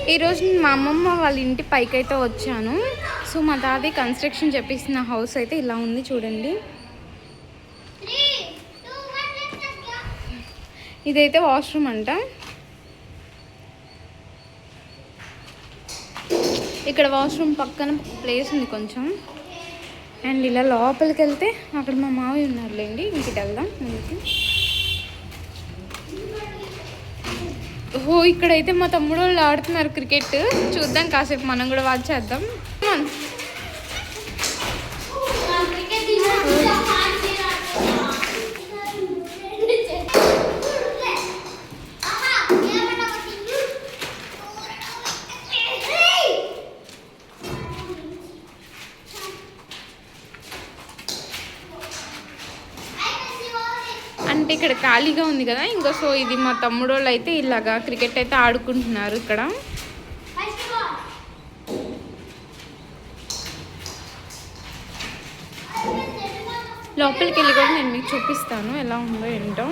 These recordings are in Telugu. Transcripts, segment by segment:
ఈరోజు మా అమ్మమ్మ వాళ్ళ ఇంటి పైకి అయితే వచ్చాను. సో మా తాతయ్య కన్స్ట్రక్షన్ చేపిస్తున్న హౌస్ అయితే ఇలా ఉంది చూడండి. ఇదైతే వాష్రూమ్ అంట. ఇక్కడ వాష్రూమ్ పక్కన ప్లేస్ ఉంది కొంచెం. అండ్ ఇలా లోపలికి వెళ్తే అక్కడ మా మావయ్య ఉన్నారులేండి. ఇంటికి వెళ్దాం ముందుకి. ఓహో, ఇక్కడైతే మా తమ్ముడు వాళ్ళు ఆడుతున్నారు క్రికెట్. చూద్దాం, కాసేపు మనం కూడా వాచ్ చేద్దాం. అంటే ఇక్కడ ఖాళీగా ఉంది కదా ఇంకా. సో ఇది మా తమ్ముడు వాళ్ళు అయితే ఇలాగా క్రికెట్ అయితే ఆడుకుంటున్నారు ఇక్కడ. లోపలికి వెళ్ళి కూడా నేను మీకు చూపిస్తాను ఎలా ఉందో ఏంటో.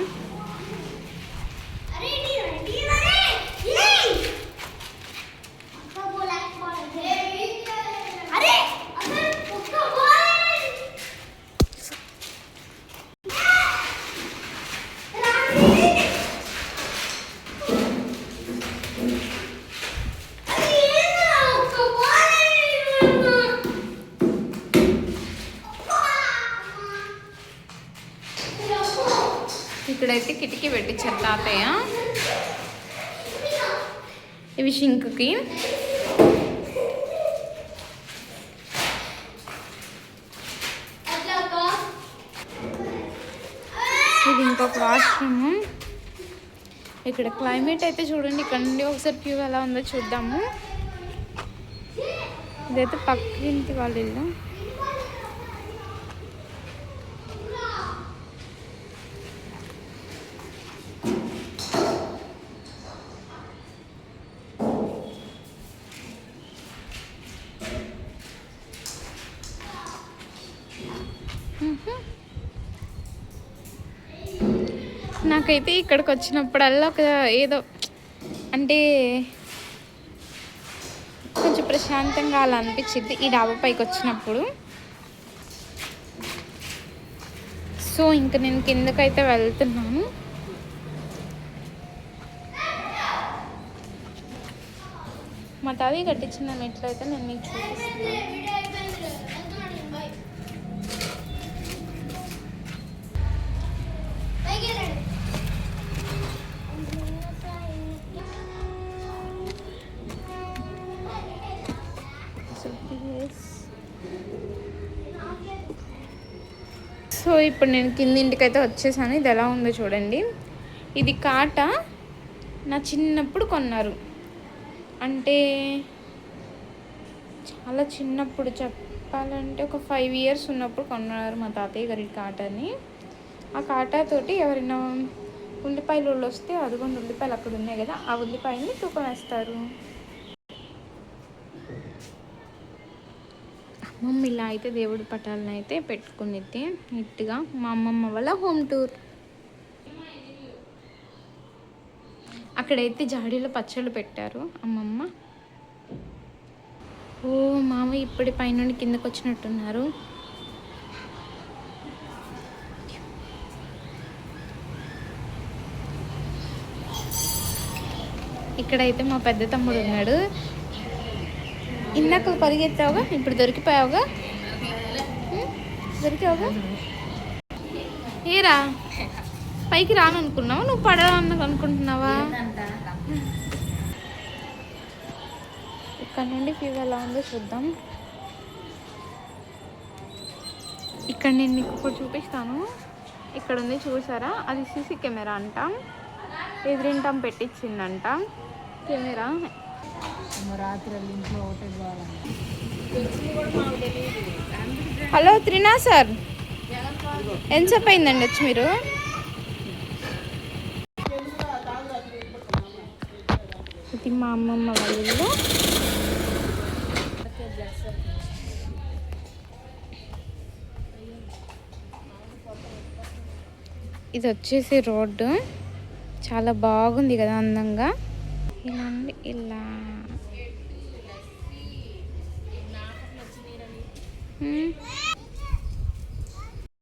ఇక్కడైతే కిటికీ పెట్టించారు తాతయ్య. ఇవి షింక్కి. ఇది ఇంకొక వాష్రూమ్. ఇక్కడ క్లైమేట్ అయితే చూడండి. ఇక్కడ నుండి ఒకసారి వ్యూ ఎలా ఉందో చూద్దాము. ఇదైతే పక్కింటి వాళ్ళ ఇల్లు. నాకైతే ఇక్కడికి వచ్చినప్పుడల్లా ఒక ఏదో అంటే కొంచెం ప్రశాంతంగా అలా అనిపించింది ఈ డాబా పైకి వచ్చినప్పుడు. సో ఇంకా నేను కిందకైతే వెళ్తున్నాను. మా తాతయ్య కట్టించిన మెట్లయితే నేను మీకు చూపిస్తున్నాను. సో ఇప్పుడు నేను కింద ఇంటికైతే వచ్చేసాను. ఇది ఎలా ఉందో చూడండి. ఇది కాట నా చిన్నప్పుడు కొన్నారు. అంటే చాలా చిన్నప్పుడు చెప్పాలంటే ఒక 5 years ఉన్నప్పుడు కొన్నారు మా తాతయ్య గారి కాటని. ఆ కాటాతోటి ఎవరైనా ఉల్లిపాయలు వాళ్ళు వస్తే అదిగోండి ఉల్లిపాయలు అక్కడ ఉన్నాయి కదా, ఆ ఉల్లిపాయని తూకం వేస్తారు. అమ్మమ్మ ఇలా అయితే దేవుడి పటాలను అయితే పెట్టుకునిద్ది నీట్గా. మా అమ్మమ్మ వాళ్ళ హోమ్ టూర్. అక్కడైతే జాడీలో పచ్చళ్ళు పెట్టారు అమ్మమ్మ. ఓ మామ ఇప్పటి పైనుండి కిందకు వచ్చినట్టున్నారు. ఇక్కడైతే మా పెద్ద తమ్ముడు ఉన్నాడు. ఇందాక పరిగెత్తావుగా, ఇప్పుడు దొరికిపోయావుగా. దొరికావుగా. ఏరా పైకి రాననుకున్నావా, నువ్వు పడాలని అనుకుంటున్నావా? ఇక్కడ నుండి వ్యూ ఎలా ఉందో చూద్దాం. ఇక్కడ నేను మీకు ఇప్పుడు చూపిస్తాను. ఇక్కడ ఉంది చూసారా, అది సీసీ కెమెరా అంట. ఎదురింటాం పెట్టించిందంట కెమెరా. హలో త్రినా సార్, ఎంతసేపు అయిందండి వచ్చి మీరు? ఇది మా అమ్మమ్మ వాళ్ళు. ఇది వచ్చేసి రోడ్డు చాలా బాగుంది కదా, అందంగా. ఇలా ఉమ్.